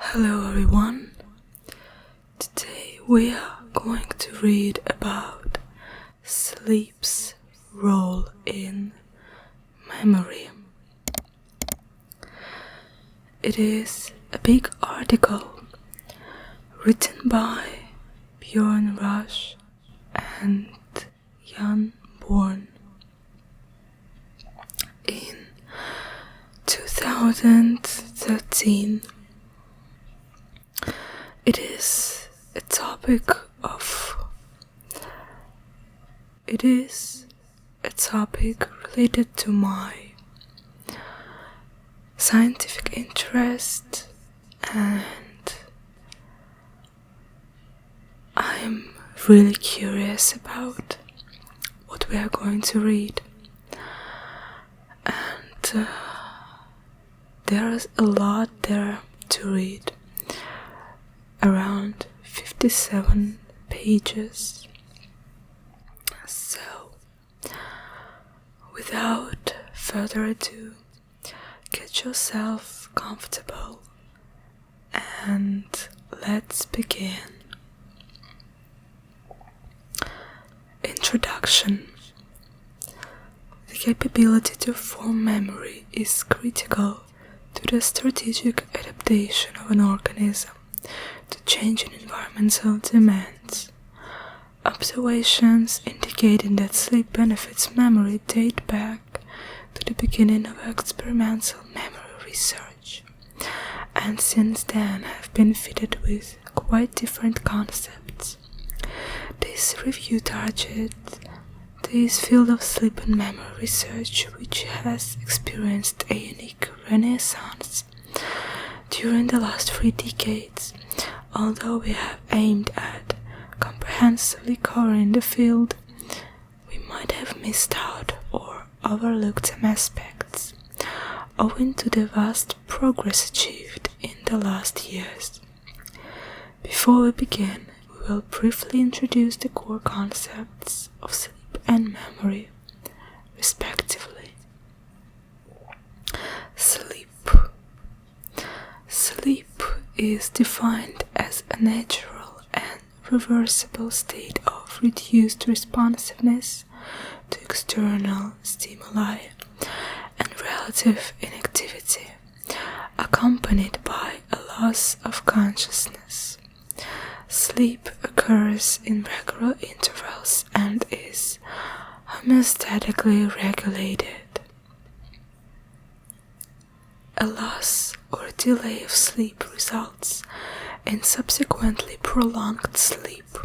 Hello everyone, today we are going to read about sleep's role in memory. It is a big article written by Björn, Rasch and Björn in 2013. It is a topic related to my scientific interest, and I'm really curious about what we are going to read. And there is a lot there to read. Around 57 pages. So, without further ado, get yourself comfortable and let's begin. Introduction. The capability to form memory is critical to the strategic adaptation of an organism to changing environmental demands. Observations indicating that sleep benefits memory date back to the beginning of experimental memory research, and since then have been fitted with quite different concepts. This review targeted this field of sleep and memory research, which has experienced a unique renaissance during the last 3 decades. Although we have aimed at comprehensively covering the field, we might have missed out or overlooked some aspects, owing to the vast progress achieved in the last years. Before we begin, we will briefly introduce the core concepts of sleep and memory, respectively. Sleep is defined as a natural and reversible state of reduced responsiveness to external stimuli and relative inactivity, accompanied by a loss of consciousness. Sleep occurs in regular intervals and is homeostatically regulated. A loss or a delay of sleep results in subsequently prolonged sleep.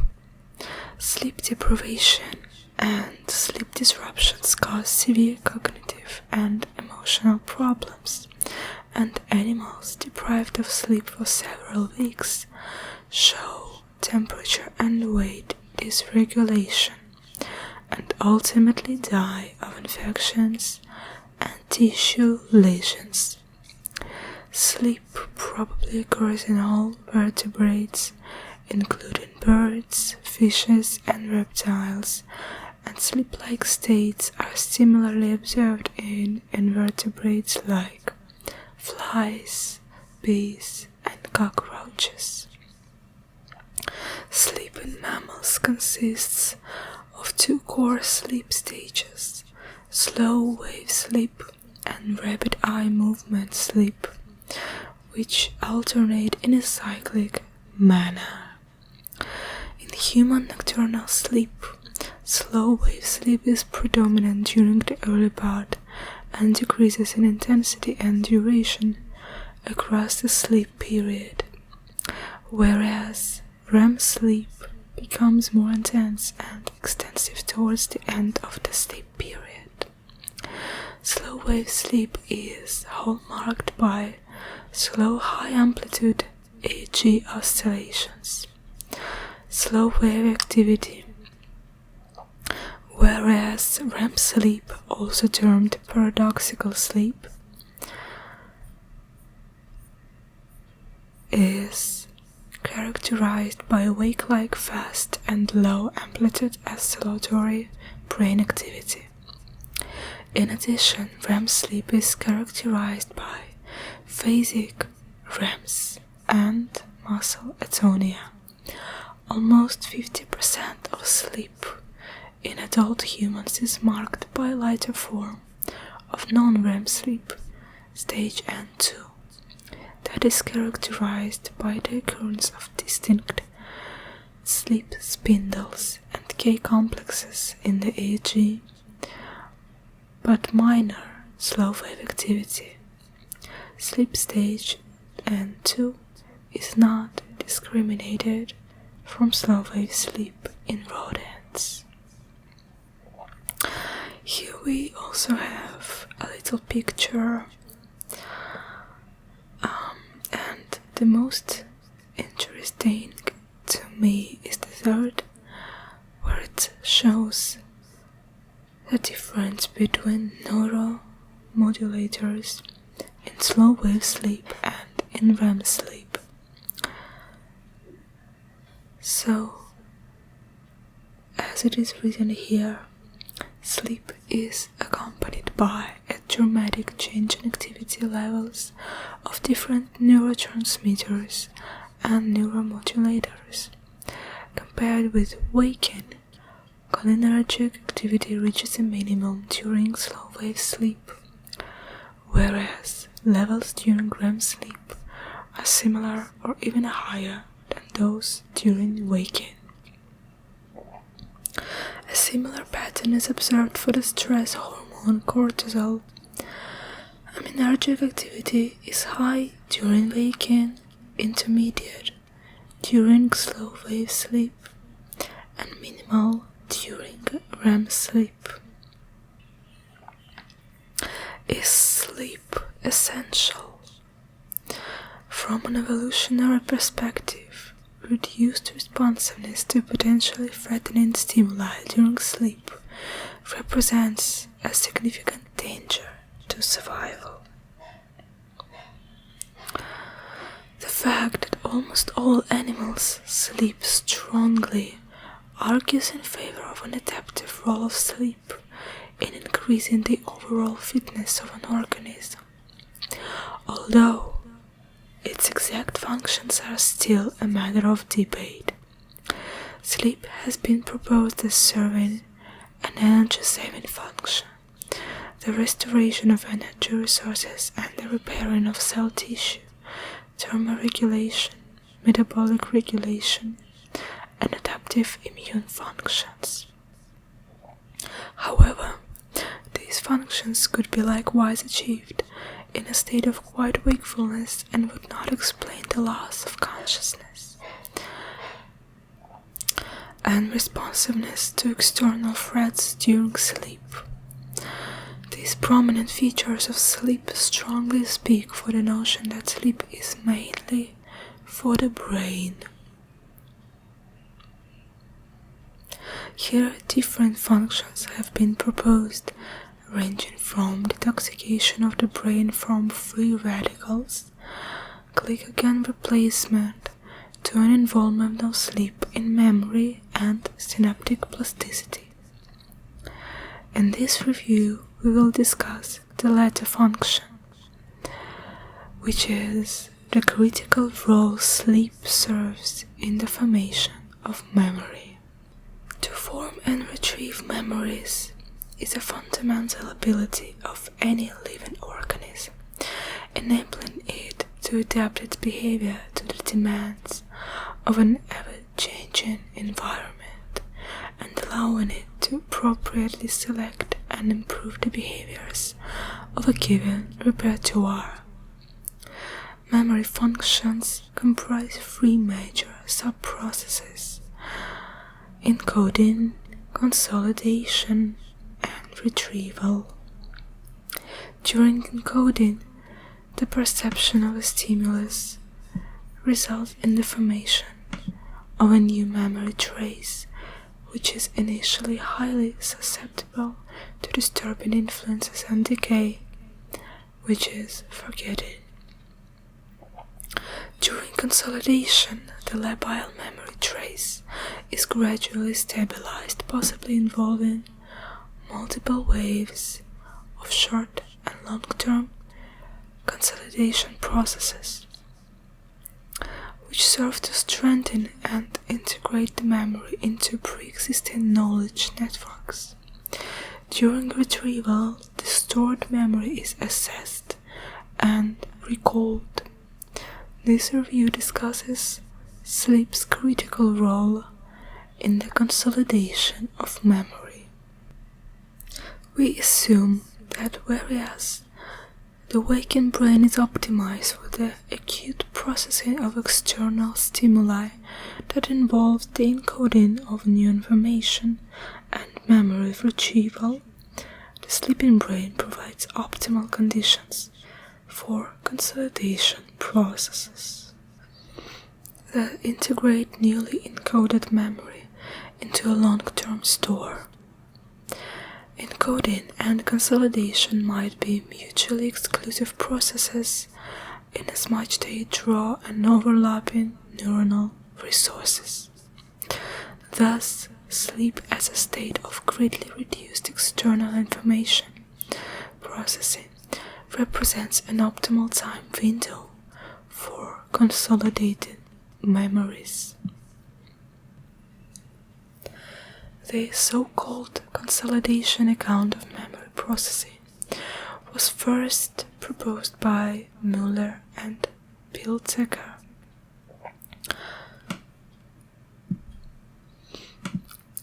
Sleep deprivation and sleep disruptions cause severe cognitive and emotional problems, and animals deprived of sleep for several weeks show temperature and weight dysregulation and ultimately die of infections and tissue lesions. Sleep probably occurs in all vertebrates, including birds, fishes, and reptiles, and sleep-like states are similarly observed in invertebrates like flies, bees, and cockroaches. Sleep in mammals consists of 2 core sleep stages: slow wave sleep and rapid eye movement sleep, which alternate in a cyclic manner. In human nocturnal sleep, slow wave sleep is predominant during the early part and decreases in intensity and duration across the sleep period, whereas REM sleep becomes more intense and extensive towards the end of the sleep period. Slow wave sleep is hallmarked by slow high-amplitude EEG oscillations, slow wave activity, whereas REM sleep, also termed paradoxical sleep, is characterized by wake-like fast and low-amplitude oscillatory brain activity. In addition, REM sleep is characterized by phasic REMs, and muscle atonia. Almost 50% of sleep in adult humans is marked by a lighter form of non-REM sleep, stage N2, that is characterized by the occurrence of distinct sleep spindles and K-complexes in the EEG, but minor slow-wave activity. Sleep stage N2 is not discriminated from slow-wave sleep in rodents. Here we also have a little picture, and the most interesting to me is the third, where it shows the difference between neuromodulators in slow-wave sleep and in REM sleep. So, as it is written here, sleep is accompanied by a dramatic change in activity levels of different neurotransmitters and neuromodulators. Compared with waking, cholinergic activity reaches a minimum during slow-wave sleep, whereas levels during REM sleep are similar or even higher than those during waking. A similar pattern is observed for the stress hormone cortisol. Aminergic activity is high during waking, intermediate during slow-wave sleep, and minimal during REM sleep. Is sleep essential? From an evolutionary perspective, reduced responsiveness to potentially threatening stimuli during sleep represents a significant danger to survival. The fact that almost all animals sleep strongly argues in favor of an adaptive role of sleep in increasing the overall fitness of an organism, although its exact functions are still a matter of debate. Sleep has been proposed as serving an energy-saving function, the restoration of energy resources and the repairing of cell tissue, thermoregulation, metabolic regulation, and adaptive immune functions. However, these functions could be likewise achieved in a state of quiet wakefulness and would not explain the loss of consciousness and responsiveness to external threats during sleep. These prominent features of sleep strongly speak for the notion that sleep is mainly for the brain. Here, different functions have been proposed, ranging from detoxification of the brain from free radicals, glycogen replacement, to an involvement of sleep in memory and synaptic plasticity. In this review, we will discuss the latter function, which is the critical role sleep serves in the formation of memory. To form and retrieve memories is a fundamental ability of any living organism, enabling it to adapt its behavior to the demands of an ever-changing environment and allowing it to appropriately select and improve the behaviors of a given repertoire. Memory functions comprise three major sub-processes: encoding, consolidation, and retrieval. During encoding, the perception of a stimulus results in the formation of a new memory trace, which is initially highly susceptible to disturbing influences and decay, which is forgetting. During consolidation, the labile memory trace is gradually stabilized, possibly involving multiple waves of short and long-term consolidation processes. which serve to strengthen and integrate the memory into pre-existing knowledge networks. During retrieval, the stored memory is assessed and recalled. This review discusses sleep's critical role in the consolidation of memory. We assume that whereas the waking brain is optimized for the acute processing of external stimuli that involves the encoding of new information and memory retrieval, the sleeping brain provides optimal conditions for consolidation processes that integrate newly encoded memory into a long-term store. Encoding and consolidation might be mutually exclusive processes inasmuch they draw on overlapping neuronal resources. Thus, sleep as a state of greatly reduced external information processing represents an optimal time window for consolidated memories. The so-called consolidation account of memory processing was first proposed by Müller and Pilzecker,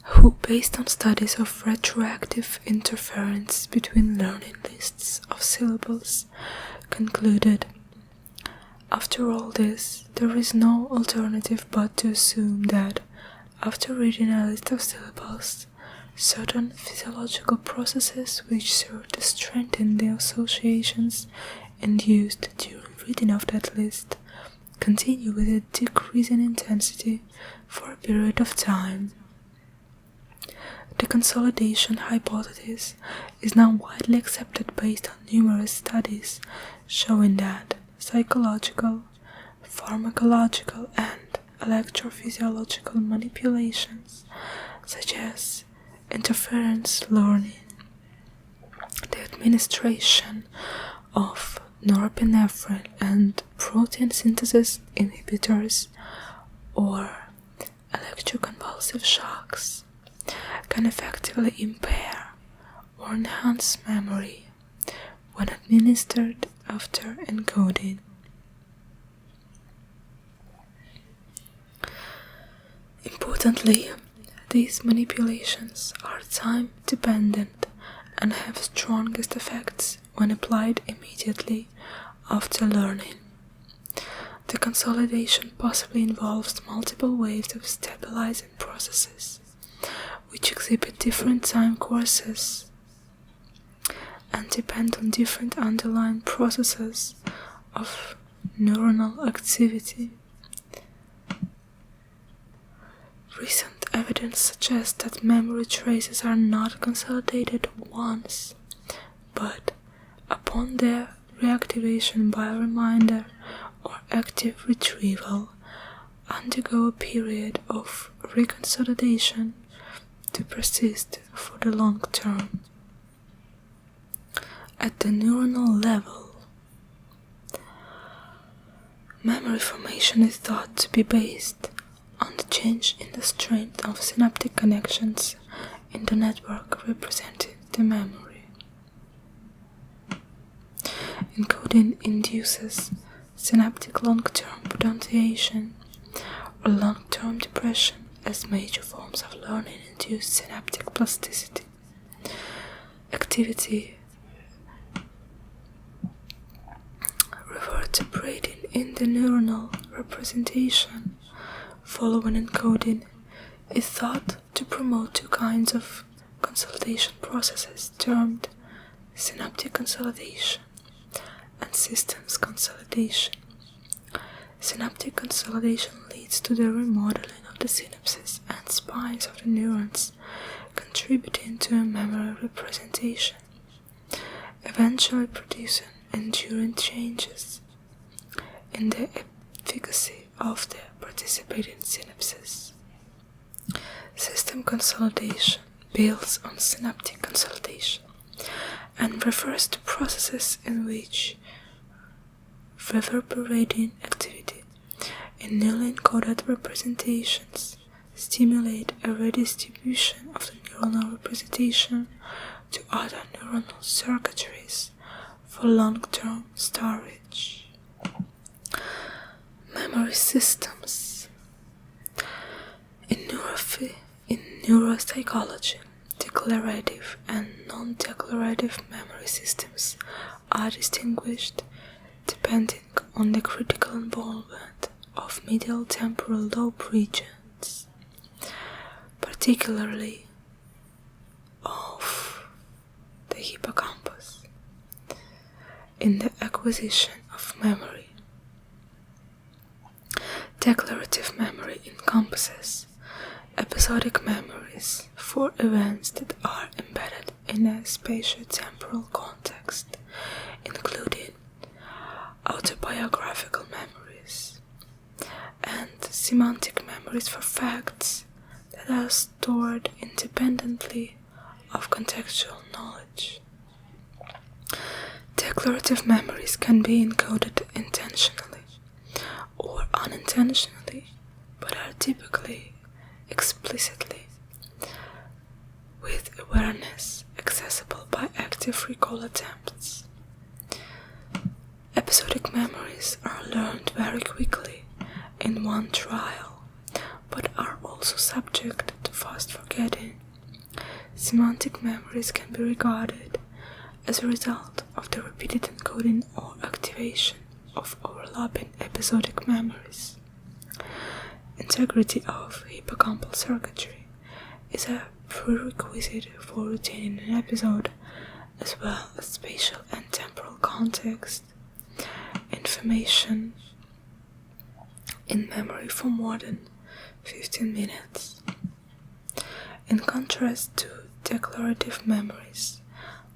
who, based on studies of retroactive interference between learning lists of syllables, concluded, after all this, there is no alternative but to assume that after reading a list of syllables, certain physiological processes which serve to strengthen the associations induced during reading of that list continue with a decreasing intensity for a period of time. The consolidation hypothesis is now widely accepted based on numerous studies showing that psychological, pharmacological, and electrophysiological manipulations, such as interference learning, the administration of norepinephrine and protein synthesis inhibitors, or electroconvulsive shocks, can effectively impair or enhance memory when administered after encoding. Importantly, these manipulations are time-dependent and have strongest effects when applied immediately after learning. The consolidation possibly involves multiple waves of stabilizing processes, which exhibit different time courses and depend on different underlying processes of neuronal activity. Recent evidence suggests that memory traces are not consolidated once, but upon their reactivation by a reminder or active retrieval, undergo a period of reconsolidation to persist for the long term. At the neuronal level, memory formation is thought to be based on the change in the strength of synaptic connections in the network representing the memory. Encoding induces synaptic long-term potentiation or long-term depression as major forms of learning-induced synaptic plasticity. Activity revertebrating in the neuronal representation following encoding is thought to promote two kinds of consolidation processes termed synaptic consolidation and systems consolidation. Synaptic consolidation leads to the remodeling of the synapses and spines of the neurons, contributing to a memory representation, eventually producing enduring changes in the efficacy of the participating synapses. System consolidation builds on synaptic consolidation and refers to processes in which reverberating activity in newly encoded representations stimulate a redistribution of the neuronal representation to other neuronal circuitries for long-term storage. Memory systems. In neuropsychology, declarative and non-declarative memory systems are distinguished depending on the critical involvement of medial temporal lobe regions, particularly of the hippocampus, in the acquisition of memory. Declarative memory encompasses episodic memories for events that are embedded in a spatio-temporal context, including autobiographical memories and semantic memories for facts that are stored independently of contextual knowledge. Declarative memories can be encoded intentionally or unintentionally, but are typically explicitly, with awareness accessible by active recall attempts. Episodic memories are learned very quickly in one trial, but are also subject to fast forgetting. Semantic memories can be regarded as a result of the repeated encoding or activation of overlapping episodic memories. Integrity of hippocampal circuitry is a prerequisite for retaining an episode, as well as spatial and temporal context information in memory for more than 15 minutes. In contrast to declarative memories,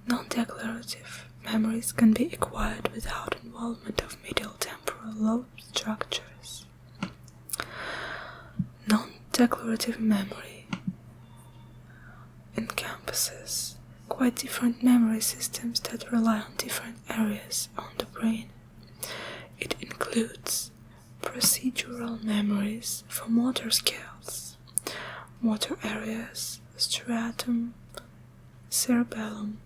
non-declarative memories can be acquired without involvement of medial temporal lobe structures. Non-declarative memory encompasses quite different memory systems that rely on different areas on the brain. It includes procedural memories for motor skills, motor areas, striatum, cerebellum,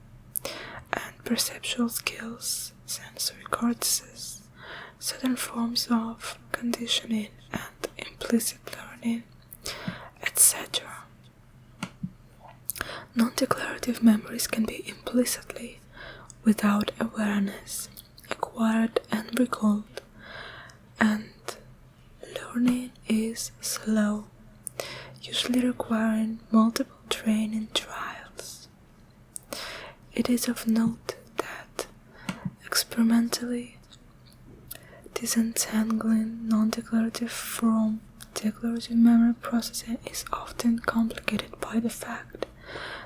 and perceptual skills, sensory cortices, certain forms of conditioning and implicit learning, etc. Non-declarative memories can be implicitly, without awareness, acquired and recalled, and learning is slow, usually requiring multiple training trials. It is of note that experimentally disentangling non-declarative from declarative memory processing is often complicated by the fact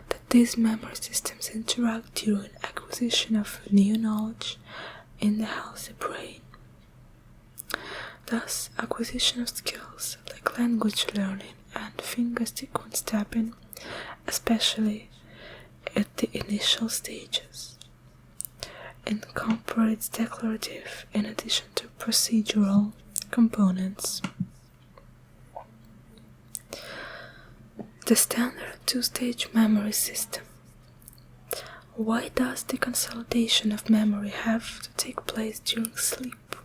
that these memory systems interact during acquisition of new knowledge in the healthy brain. Thus, acquisition of skills like language learning and finger sequence tapping, especially at the initial stages, incorporates declarative in addition to procedural components. The standard two-stage memory system. Why does the consolidation of memory have to take place during sleep?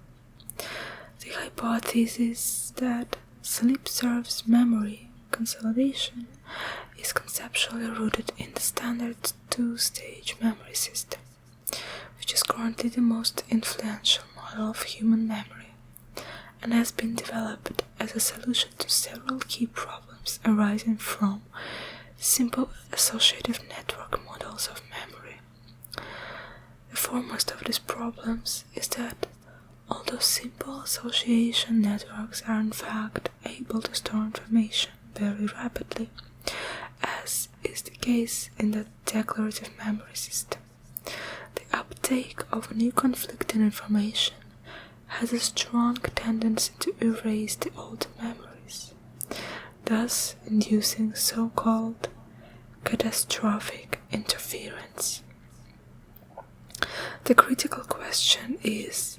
The hypothesis that sleep serves memory consolidation is conceptually rooted in the standard two-stage memory system, which is currently the most influential model of human memory and has been developed as a solution to several key problems arising from simple associative network models of memory. The foremost of these problems is that although simple association networks are in fact able to store information very rapidly, as is the case in the declarative memory system, the uptake of new conflicting information has a strong tendency to erase the old memories, thus inducing so-called catastrophic interference. The critical question is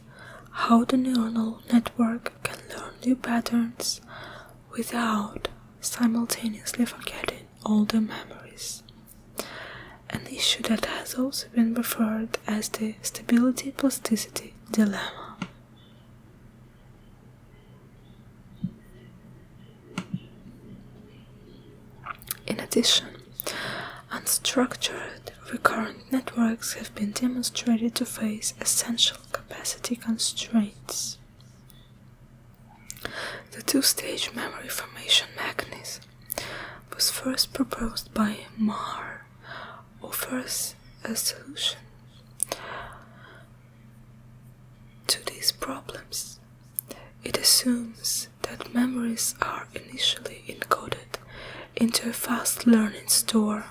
how the neuronal network can learn new patterns without simultaneously forgetting older memories. An issue that has also been referred as the stability-plasticity dilemma. In addition, unstructured recurrent networks have been demonstrated to face essential capacity constraints. The two-stage memory formation mechanism was first proposed by Marr, offers a solution to these problems. It assumes that memories are initially encoded into a fast-learning store,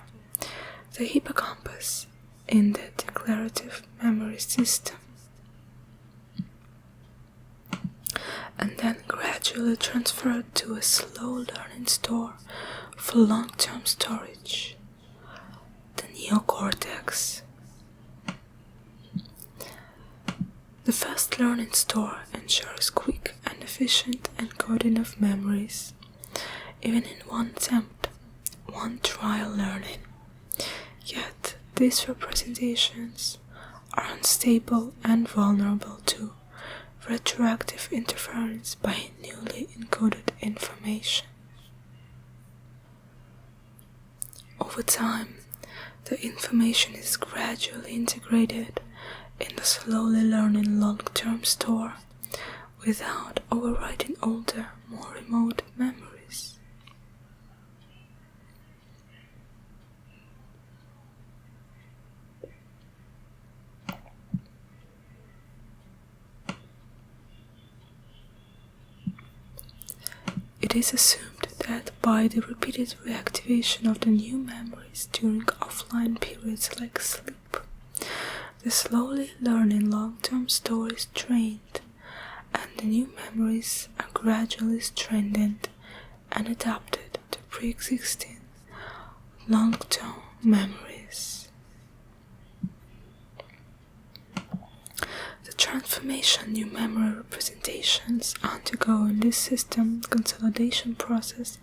the hippocampus, in the declarative memory system, and then gradually transferred to a slow-learning store for long-term storage, the neocortex. The fast-learning store ensures quick and efficient encoding of memories, even in one attempt, one trial learning. Yet, these representations are unstable and vulnerable to retroactive interference by newly encoded information. Over time, the information is gradually integrated in the slowly learning long-term store without overwriting older, more remote memories. It is assumed that by the repeated reactivation of the new memories during offline periods like sleep, the slowly learning long-term store is trained, and the new memories are gradually strengthened and adapted to pre-existing long-term memories. The transformation new memory representations undergo in this system consolidation process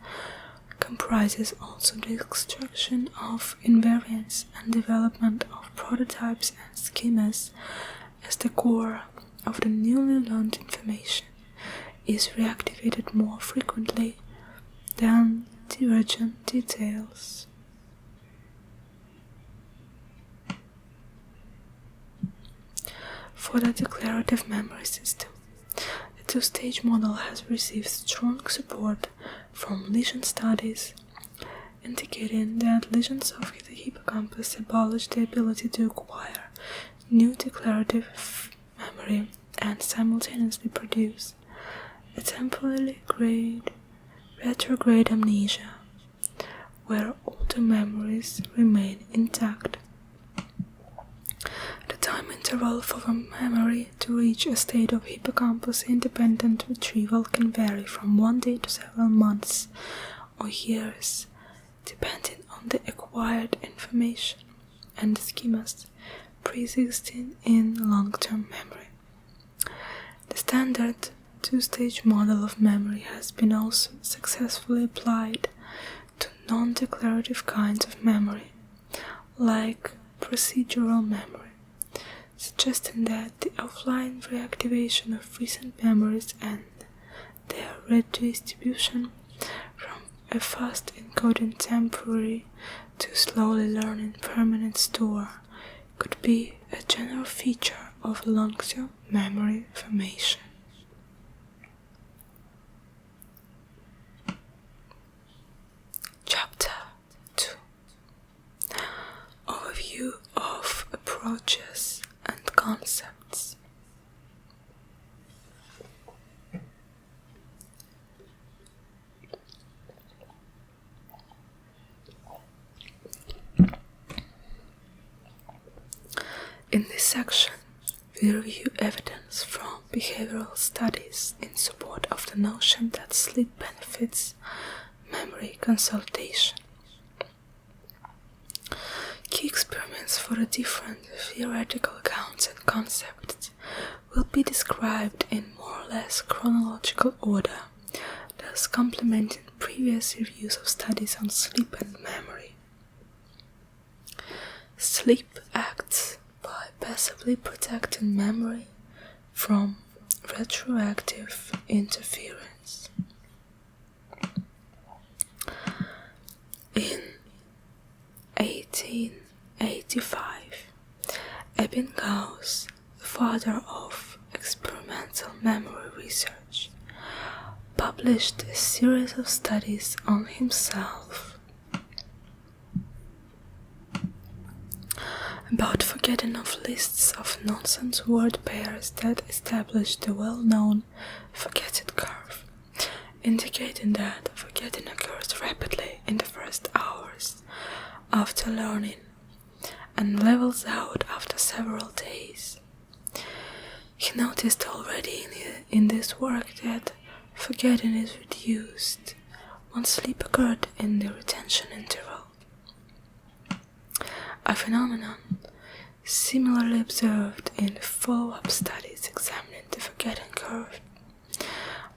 comprises also the extraction of invariants and development of prototypes and schemas as the core of the newly learned information is reactivated more frequently than divergent details. For the declarative memory system, the two-stage model has received strong support from lesion studies, indicating that lesions of the hippocampus abolish the ability to acquire new declarative memory and simultaneously produce a temporally retrograde amnesia, where older memories remain intact. The time interval for a memory to reach a state of hippocampus-independent retrieval can vary from 1 day to several months or years, depending on the acquired information and the schemas pre-existing in long-term memory. The standard two-stage model of memory has been also successfully applied to non-declarative kinds of memory, like procedural memory, suggesting that the offline reactivation of recent memories and their redistribution from a fast encoding temporary to slowly learning permanent store could be a general feature of long-term memory formation. Chapter 2. Overview of approaches and concepts. In this section, we review evidence from behavioral studies in support of the notion that sleep benefits memory consolidation. Key experiments for the different theoretical accounts and concepts will be described in more or less chronological order, thus complementing previous reviews of studies on sleep and memory. Sleep acts by passively protecting memory from retroactive interference. In 1885, Ebbinghaus, the father of experimental memory research, published a series of studies on himself about forgetting of lists of nonsense word pairs that established the well-known forgetting curve, indicating that forgetting occurs rapidly in the first hours after learning and levels out after several days. He noticed already in this work that forgetting is reduced when sleep occurred in the retention interval, a phenomenon similarly observed in the follow-up studies examining the forgetting curve.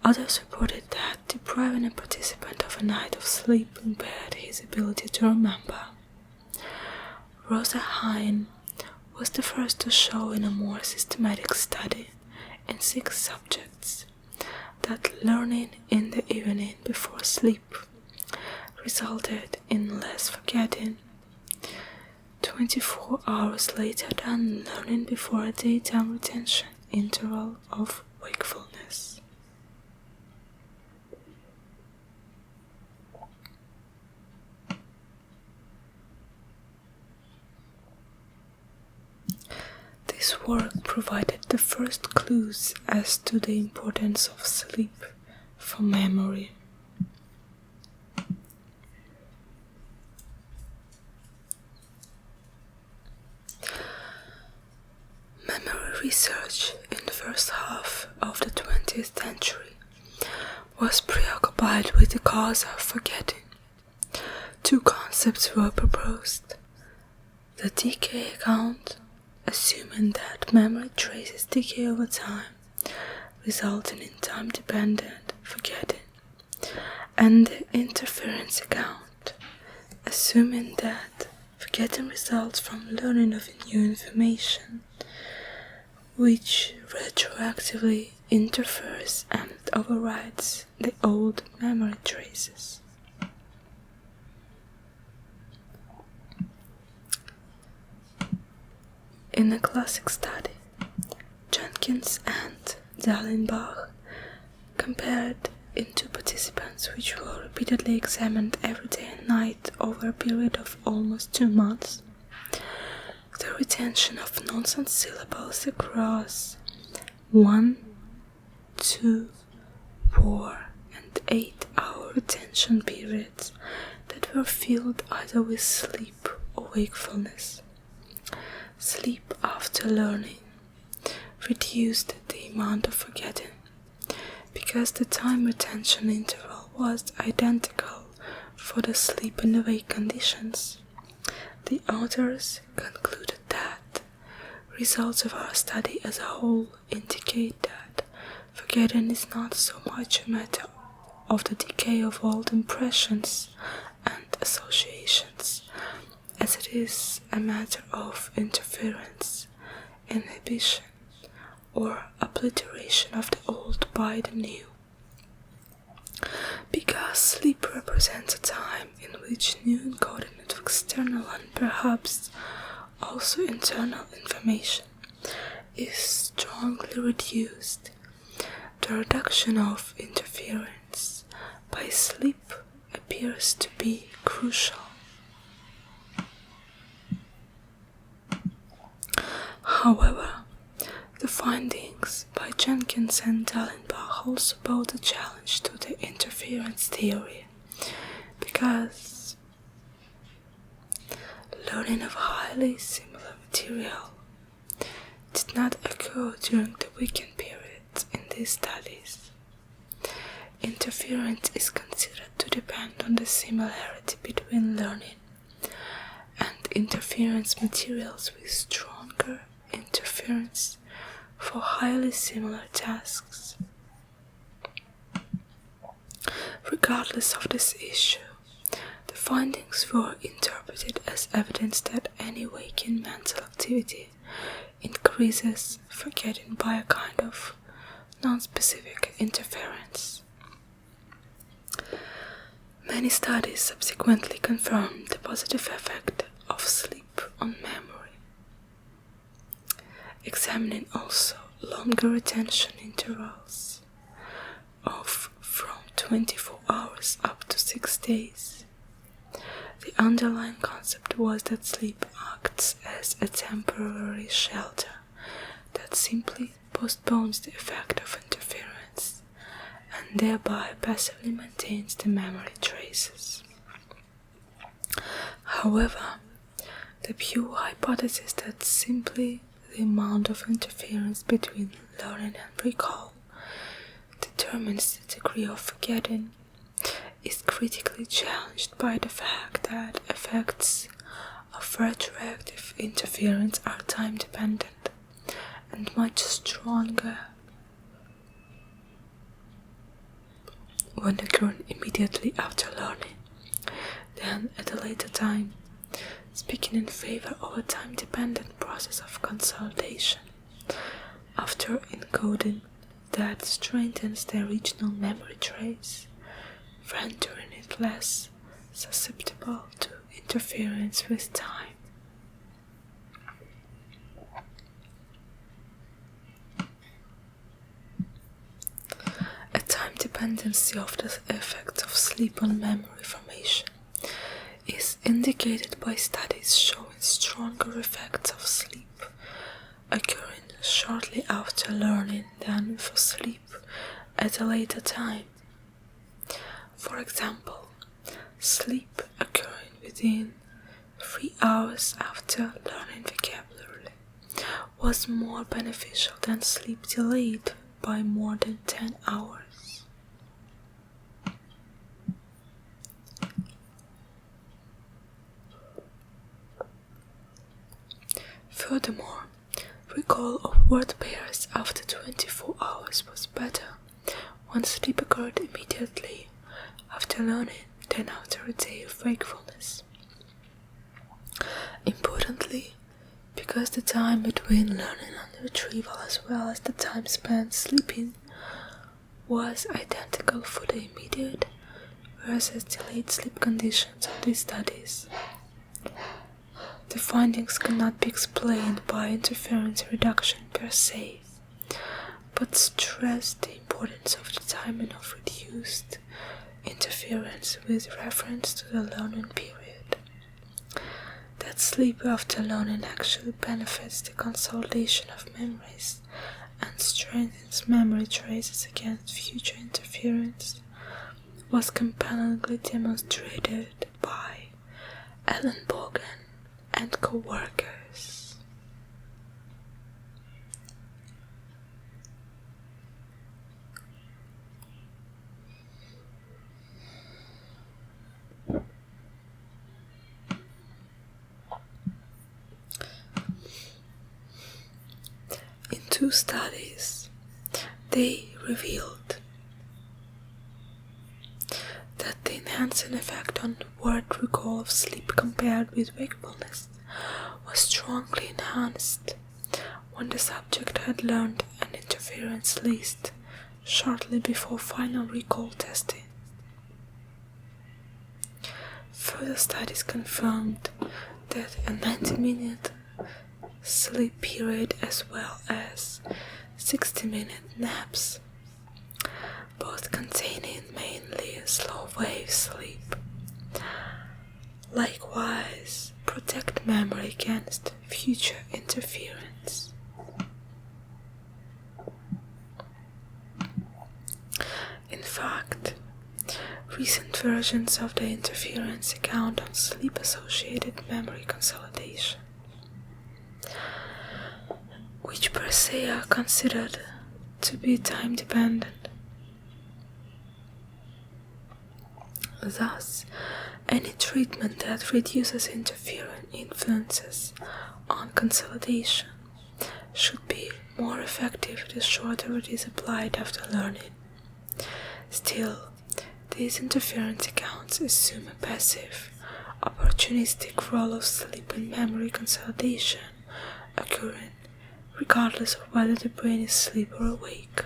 Others reported that depriving a participant of a night of sleep impaired his ability to remember. Rosa Hine was the first to show in a more systematic study in 6 subjects that learning in the evening before sleep resulted in less forgetting 24 hours later than learning before a daytime retention interval of wakefulness. This work provided the first clues as to the importance of sleep for memory. Memory research in the first half of the 20th century was preoccupied with the cause of forgetting. 2 concepts were proposed: the decay account, assuming that memory traces decay over time, resulting in time-dependent forgetting, and the interference account, assuming that forgetting results from learning of new information, which retroactively interferes and overrides the old memory traces. In a classic study, Jenkins and Dallenbach compared in 2 participants which were repeatedly examined every day and night over a period of almost 2 months, the retention of nonsense syllables across 1, 2, 4, and 8-hour retention periods that were filled either with sleep or wakefulness. Sleep after learning reduced the amount of forgetting because the time retention interval was identical for the sleep and awake conditions. The authors concluded that results of our study as a whole indicate that forgetting is not so much a matter of the decay of old impressions and associations as it is a matter of interference, inhibition, or obliteration of the old by the new. Because sleep represents a time in which new encoding of external and perhaps also internal information is strongly reduced, the reduction of interference by sleep appears to be crucial. However, the findings by Jenkins and Dallenbach also pose a challenge to the interference theory, because learning of highly similar material did not occur during the weekend periods in these studies. Interference is considered to depend on the similarity between learning and interference materials with stronger interference for highly similar tasks. Regardless of this issue, the findings were interpreted as evidence that any waking mental activity increases forgetting by a kind of non-specific interference. Many studies subsequently confirmed the positive effect of sleep on memory, examining also longer attention intervals of from 24 hours up to 6 days. The underlying concept was that sleep acts as a temporary shelter that simply postpones the effect of interference and thereby passively maintains the memory traces. However, the pure hypothesis that simply the amount of interference between learning and recall determines the degree of forgetting is critically challenged by the fact that effects of retroactive interference are time-dependent and much stronger when occurring immediately after learning than at a later time, speaking in favor of a time-dependent process of consolidation after encoding that strengthens the original memory trace, rendering it less susceptible to interference with time. A time dependency of the effects of sleep on memory formation is indicated by studies showing stronger effects of sleep occurring shortly after learning than for sleep at a later time. For example, sleep occurring within 3 hours after learning vocabulary was more beneficial than sleep delayed by more than 10 hours. Furthermore, recall of word pairs after 24 hours was better when sleep occurred immediately after learning than after a day of wakefulness. Importantly, because the time between learning and retrieval as well as the time spent sleeping was identical for the immediate versus delayed sleep conditions of these studies, the findings cannot be explained by interference reduction per se, but stress the importance of the timing of reduced interference with reference to the learning period. That sleep after learning actually benefits the consolidation of memories and strengthens memory traces against future interference was compellingly demonstrated by Ellenbogen and co-workers. In 2 studies, they revealed that the enhancing effect on word recall of sleep compared with wakefulness was strongly enhanced when the subject had learned an interference list shortly before final recall testing. Further studies confirmed that a 90-minute sleep period as well as 60-minute naps, both containing mainly slow wave sleep, likewise protect memory against future interference. In fact, recent versions of the interference account on sleep-associated memory consolidation, which per se are considered to be time-dependent. Thus, any treatment that reduces interference influences on consolidation should be more effective the shorter it is applied after learning. Still, These interference accounts assume a passive, opportunistic role of sleep in memory consolidation, occurring regardless of whether the brain is asleep or awake.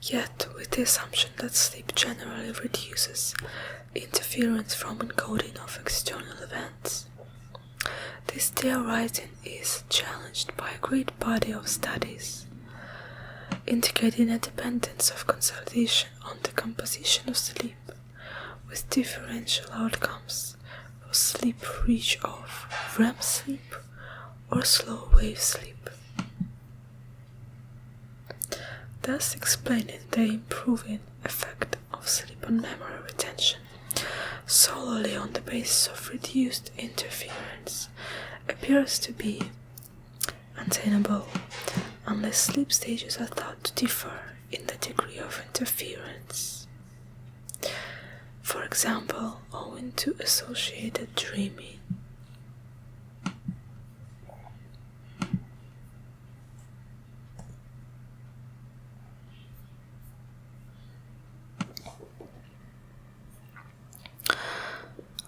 Yet, with the assumption that sleep generally reduces interference from encoding of external events, this theorizing is challenged by a great body of studies, indicating a dependence of consolidation on the composition of sleep, with differential outcomes for sleep reach of REM sleep or slow wave sleep, thus explaining the improving effect of sleep on memory retention solely on the basis of reduced interference appears to be untenable unless sleep stages are thought to differ in the degree of interference. For example, owing to associated dreaming.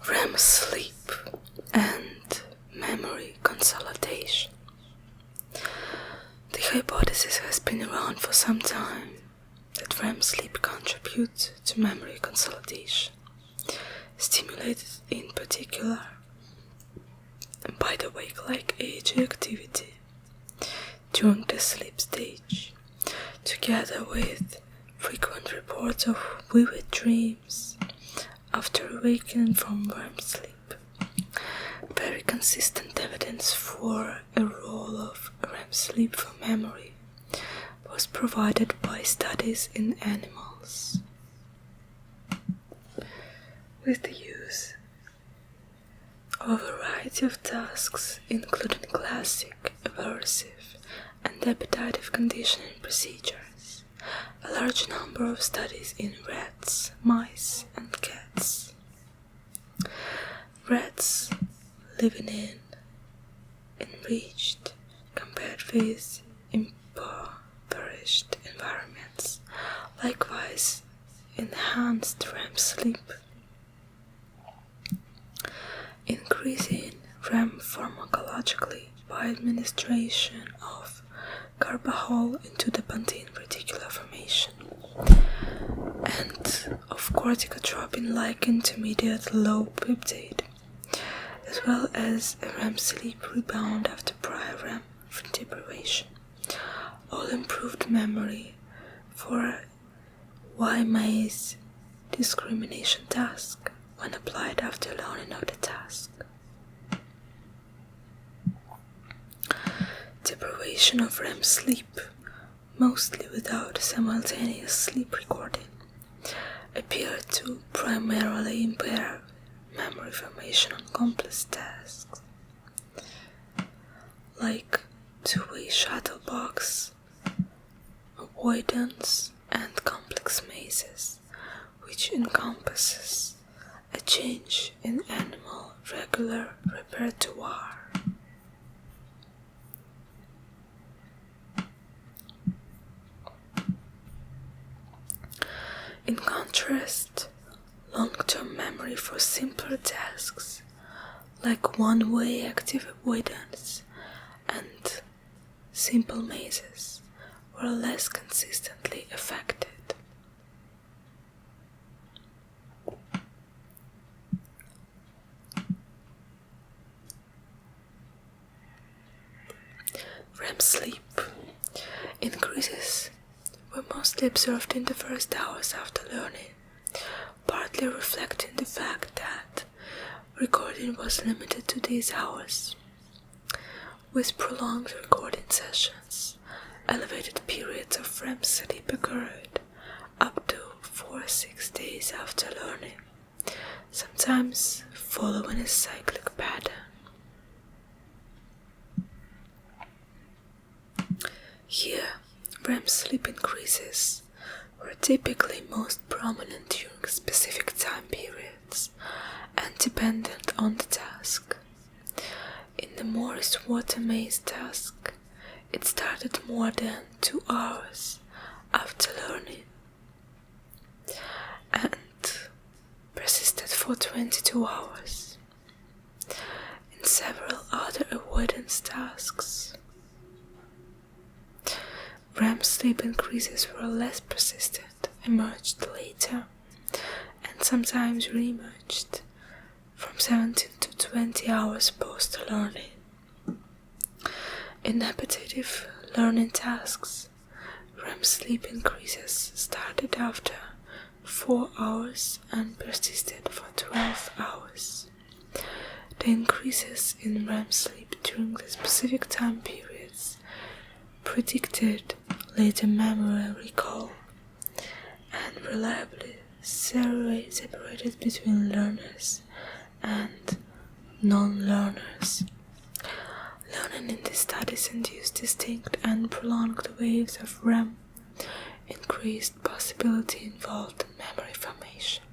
REM sleep and memory consolidation. The hypothesis has been around for some time that REM sleep contributes to memory consolidation, stimulated in particular by the wake-like age activity during the sleep stage, together with frequent reports of vivid dreams after awakening from REM sleep. Very consistent evidence for a role of REM sleep for memory was provided by studies in animals, with the use of a variety of tasks including classic, aversive and appetitive conditioning procedures. A large number of studies in rats, mice and cats. Rats living in enriched compared with impoverished environments likewise enhanced REM sleep, increasing REM pharmacologically by administration of carbachol into the pontine reticular formation and of corticotropin-like intermediate low peptide, as well as a REM sleep rebound after prior REM deprivation. All improved memory for Y-maze discrimination task when applied after learning of the task. Deprivation of REM sleep, mostly without simultaneous sleep recording, appeared to primarily impair memory formation on complex tasks, like two-way shuttle box, avoidance, and complex mazes, which encompasses a change in animal regular repertoire. In contrast, long-term memory for simpler tasks, like one-way active avoidance and simple mazes, were less consistently affected. REM sleep increases were mostly observed in the first hours after learning, partly reflecting the fact that recording was limited to these hours. With prolonged recording sessions, elevated periods of REM sleep occurred up to 4-6 days after learning, sometimes following a cyclic pattern. Here, REM sleep increases were typically most prominent during specific time periods and dependent on the task. In the Morris Water Maze task, it started more than 2 hours after learning and persisted for 22 hours. In several other avoidance tasks, REM sleep increases were less persistent, emerged later, and sometimes re-emerged from 17 to 20 hours post-learning. In appetitive learning tasks, REM sleep increases started after 4 hours and persisted for 12 hours. The increases in REM sleep during the specific time periods predicted later memory recall and reliably separated between learners and non-learners. Learning in these studies induced distinct and prolonged waves of REM, increased possibility involved in memory formation.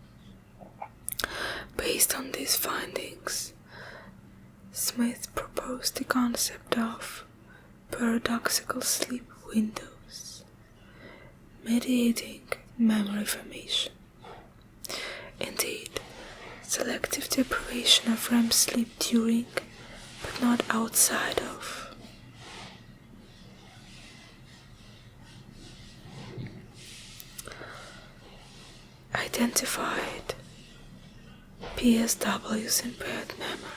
Based on these findings, Smith proposed the concept of paradoxical sleep windows, mediating memory formation. Indeed, selective deprivation of REM sleep during, but not outside of, identified PSW's impaired memory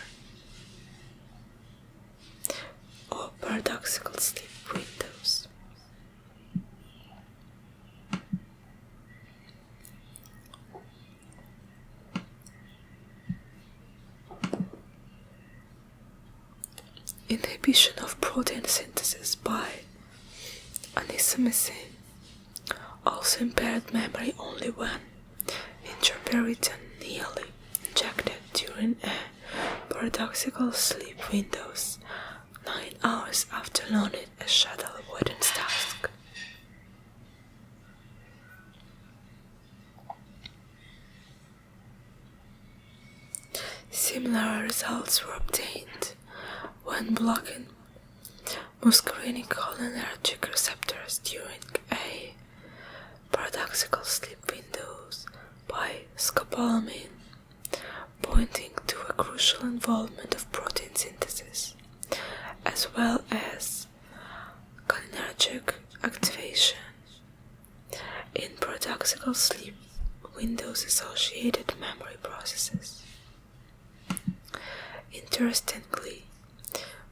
or paradoxical sleep windows. Inhibition of protein synthesis by anisomycin also impaired memory only when intraperitoneally injected during a paradoxical sleep windows 9 hours after learning a shuttle avoidance task. Similar results were obtained when blocking muscarinic cholinergic receptors during a paradoxical sleep windows by scopolamine, pointing to a crucial involvement of protein synthesis, as well as cholinergic activation in paradoxical sleep windows associated memory processes. Interestingly,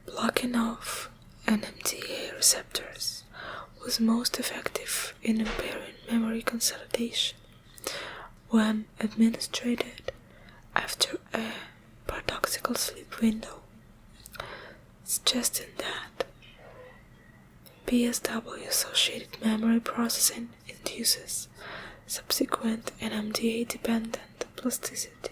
blocking off NMDA receptors was most effective in impairing memory consolidation when administered after a paradoxical sleep window, suggesting that PSW-associated memory processing induces subsequent NMDA-dependent plasticity.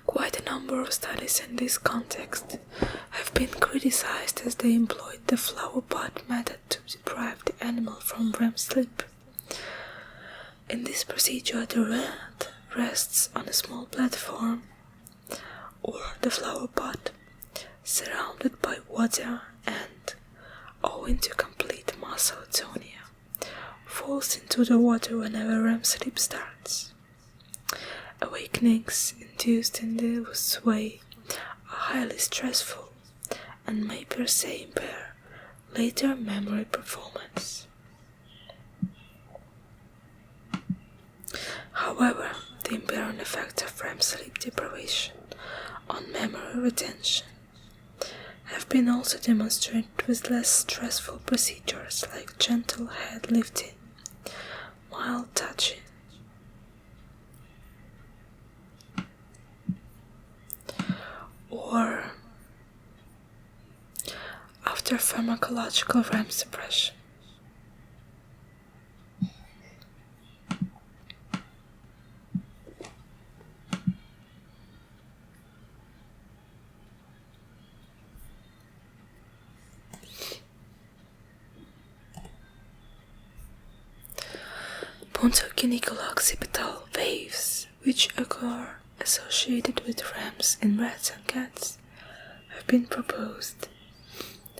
Quite a number of studies in this context have been criticized as they employed the flower pot method to deprive the animal from REM sleep. In this procedure, the rat rests on a small platform or the flower pot, surrounded by water and, owing to complete muscle atonia, falls into the water whenever REM sleep starts. Awakenings induced in this way are highly stressful and may per se impair later memory performance. However, the impairing effects of REM sleep deprivation on memory retention have been also demonstrated with less stressful procedures like gentle head lifting, mild touching, or after pharmacological REM suppression. Ontogenical occipital waves, which occur associated with REMs in rats and cats, have been proposed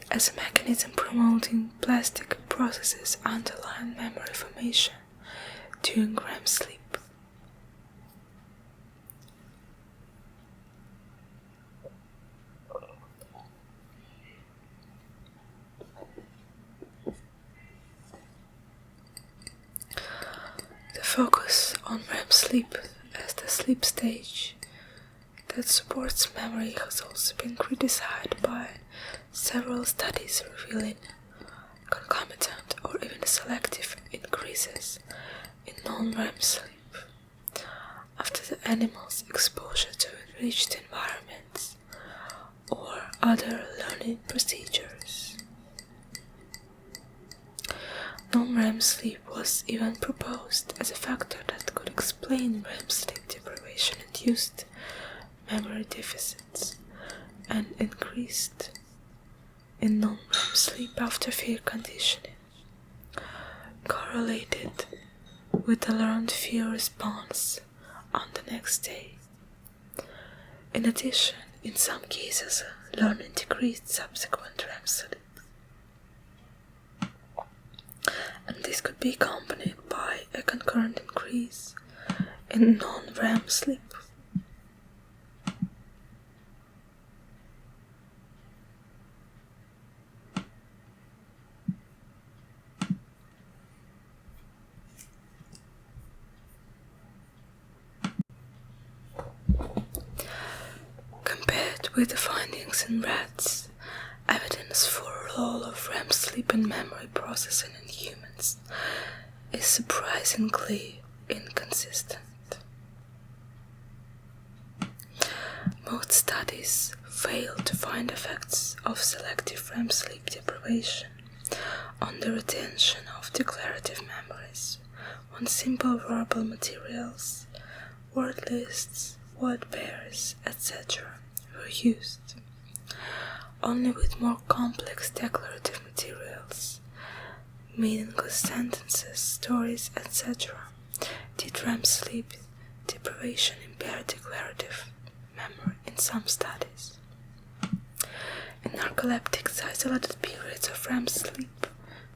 as a mechanism promoting plastic processes underlying memory formation during REM sleep. Focus on REM sleep as the sleep stage that supports memory has also been criticized by several studies revealing concomitant or even selective increases in non-REM sleep after the animal's exposure to enriched environments or other learning procedures. Non-REM sleep was even proposed as a factor that could explain REM sleep deprivation-induced memory deficits and increased in non-REM sleep after fear conditioning, correlated with the learned fear response on the next day. In addition, in some cases, learning decreased subsequent REM sleep. And this could be accompanied by a concurrent increase in non-REM sleep. Compared with the findings in rats, evidence for a role of REM sleep in memory processing in humans is surprisingly inconsistent. Most studies fail to find effects of selective REM sleep deprivation on the retention of declarative memories when simple verbal materials, word lists, word pairs, etc. were used. Only with more complex declarative materials, meaningless sentences, stories, etc., did REM sleep deprivation impair declarative memory in some studies. In narcoleptics, isolated periods of REM sleep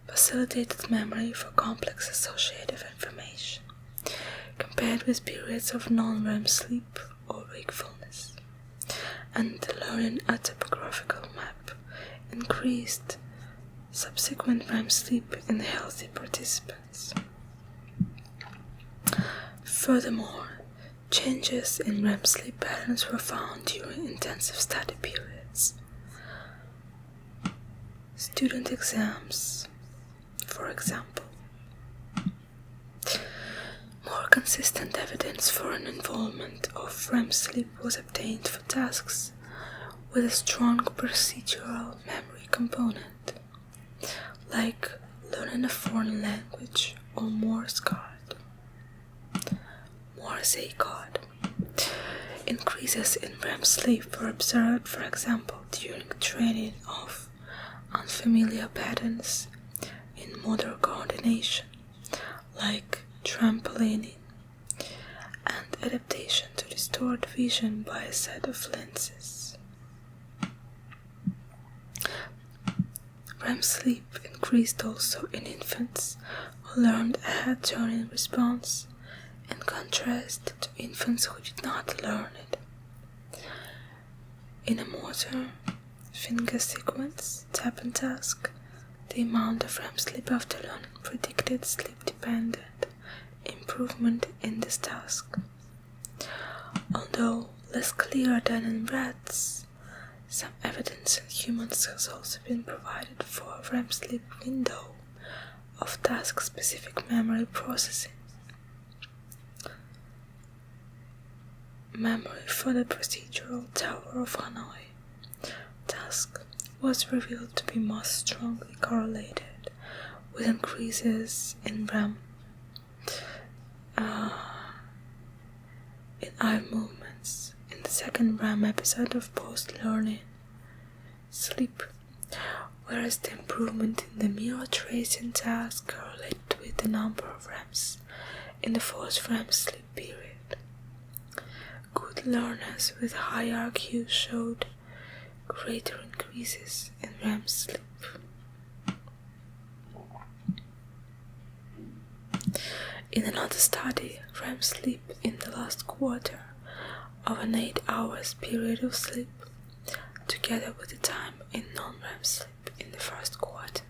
facilitated memory for complex associative information, compared with periods of non-REM sleep or wakefulness. And the learning a topographical map increased subsequent REM sleep in healthy participants. Furthermore, changes in REM sleep patterns were found during intensive study periods. Student exams, for example. More consistent evidence for an involvement of REM sleep was obtained for tasks with a strong procedural memory component, like learning a foreign language or Morse A code. Increases in REM sleep were observed, for example, during training of unfamiliar patterns in motor coordination, like trampolining, and adaptation to distort vision by a set of lenses. REM sleep increased also in infants who learned a head-turning response, in contrast to infants who did not learn it. In a motor finger sequence tap and task, the amount of REM sleep after learning predicted sleep-dependent improvement in this task. Although less clear than in rats, some evidence in humans has also been provided for a REM sleep window of task-specific memory processing. Memory for the procedural Tower of Hanoi task was revealed to be most strongly correlated with increases in REM in eye movements in the second REM episode of post-learning sleep, whereas the improvement in the mirror tracing task correlated with the number of REMs in the first REM sleep period. Good learners with higher IQ showed greater increases in REM sleep. In another study, REM sleep in the last quarter of an 8 hours period of sleep, together with the time in non-REM sleep in the first quarter,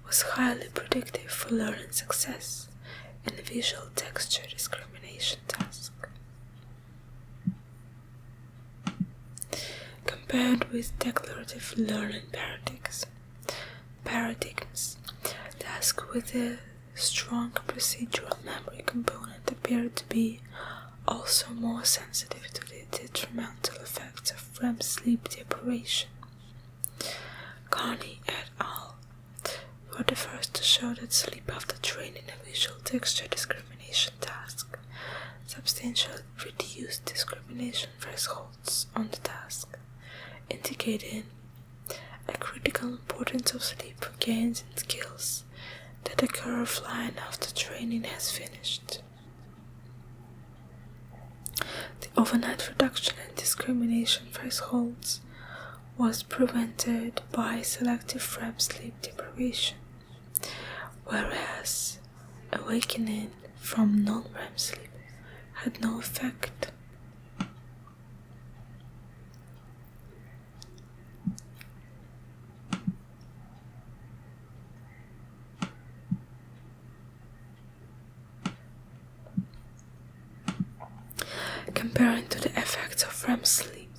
was highly predictive for learning success in the visual texture discrimination task. Compared with declarative learning paradigms, tasks with a strong procedural memory component appear to be also more sensitive to the detrimental effects of REM sleep deprivation. Carney et al. Were the first to show that sleep after training a visual texture discrimination task substantially reduced discrimination thresholds on the task, indicating a critical importance of sleep for gains in skills that occur offline after training has finished. The overnight reduction in discrimination thresholds was prevented by selective REM sleep deprivation, whereas awakening from non-REM sleep had no effect. Comparing to the effects of REM sleep,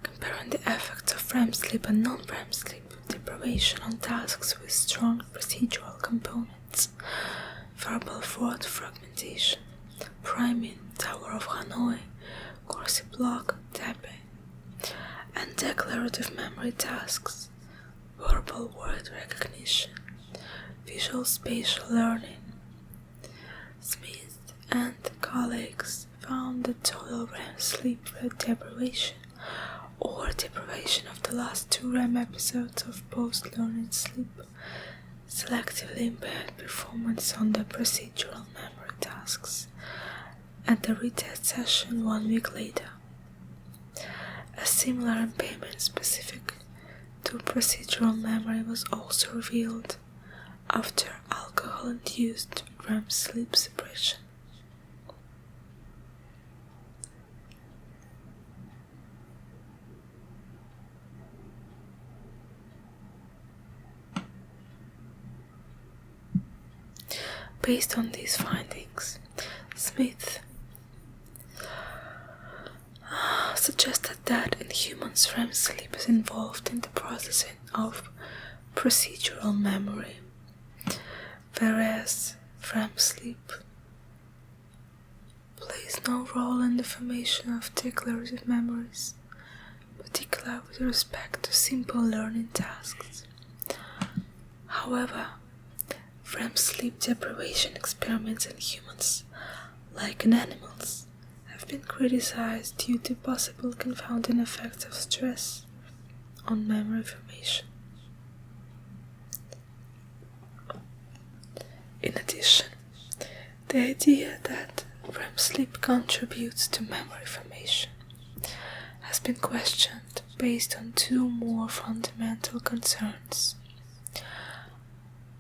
comparing the effects of REM sleep and non-REM sleep deprivation on tasks with strong procedural components, verbal word fragmentation, priming, Tower of Hanoi, Corsi block, tapping, and declarative memory tasks, verbal word recognition, visual spatial learning. Smith and colleagues found that total REM sleep deprivation or deprivation of the last 2 REM episodes of post-learning sleep selectively impaired performance on the procedural memory tasks at the retest session 1 week later. A similar impairment specific to procedural memory was also revealed after alcohol-induced REM sleep suppression. Based on these findings, Smith suggested that in humans REM sleep is involved in the processing of procedural memory, whereas REM sleep plays no role in the formation of declarative memories, particularly with respect to simple learning tasks. However, REM sleep deprivation experiments in humans, like in animals, have been criticized due to possible confounding effects of stress on memory formation. In addition, the idea that REM sleep contributes to memory formation has been questioned based on 2 more fundamental concerns.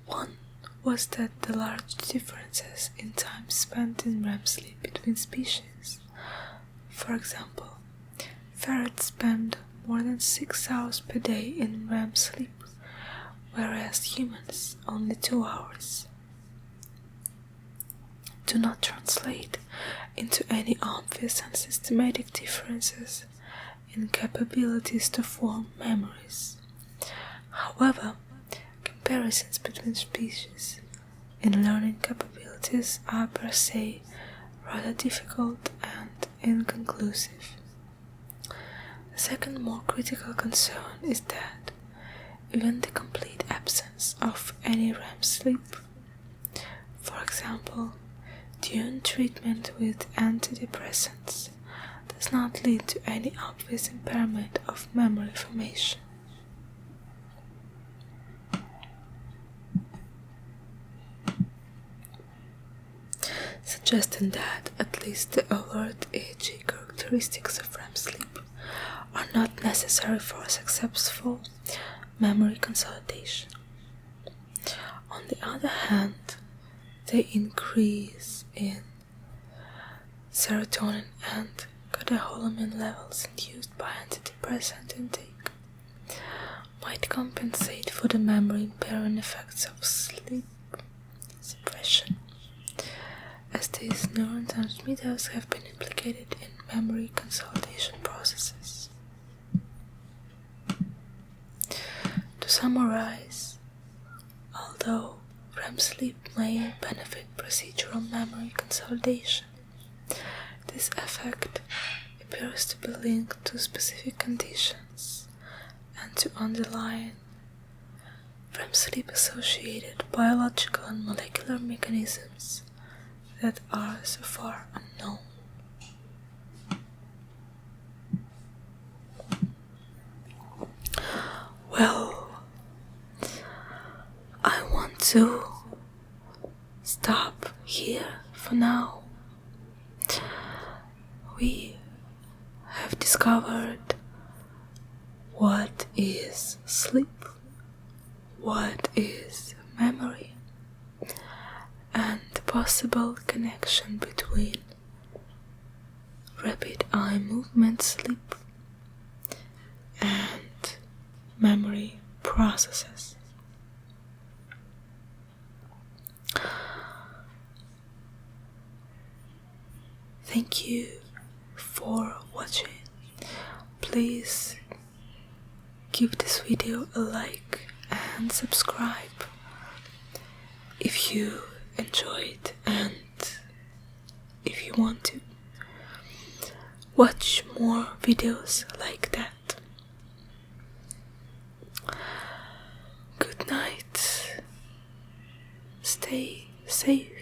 One was that the large differences in time spent in REM sleep between species. For example, ferrets spend more than 6 hours per day in REM sleep, whereas humans only 2 hours, do not translate into any obvious and systematic differences in capabilities to form memories. However, comparisons between species in learning capabilities are per se rather difficult and inconclusive. The second more critical concern is that even the complete absence of any REM sleep, for example, during treatment with antidepressants, does does not lead to any obvious impairment of memory formation. Suggesting that at least the alert EEG characteristics of REM sleep are not necessary for successful memory consolidation. On the other hand, the increase in serotonin and catecholamine levels induced by antidepressant intake might compensate for the memory impairing effects of sleep suppression, as these neurotransmitters have been implicated in memory consolidation processes. To summarize, although REM sleep may benefit procedural memory consolidation, this effect appears to be linked to specific conditions and to underlying REM sleep associated biological and molecular mechanisms that are so far unknown. Well, I want to stop here for now. We have discovered what is sleep, what is memory, and the possible connection between rapid eye movement sleep and memory processes. Thank you for watching. Please give this video a like and subscribe if you enjoyed, and if you want to watch more videos like that. Good night. Stay safe.